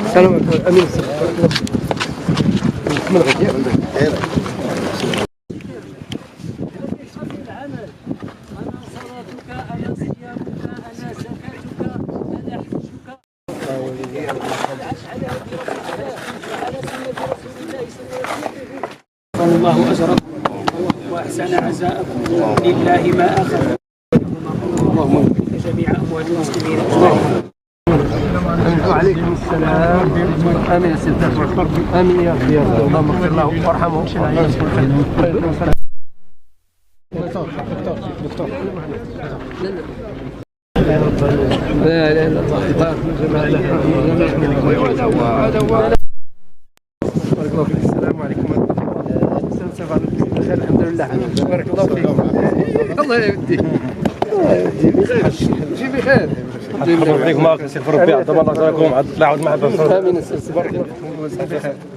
السلام عليكم. امين من غير الله أجركم وأحسن عزاءكم لله ما أخذ اللهم جميع أموال المسلمين وعليكم السلام. امين يا سيدي. امين يا ربي. اللهم اغفر له وارحمه. دكتور لا لا لا بارك الله فيك. السلام عليكم. الحمد لله. بارك الله فيك. الله يهديك. شي بخير. الحمد لله. عليكم سي ربي عظم الله اجركم. عاد لا عاود ما عاد. امين يا سيدي. بارك الله فيك.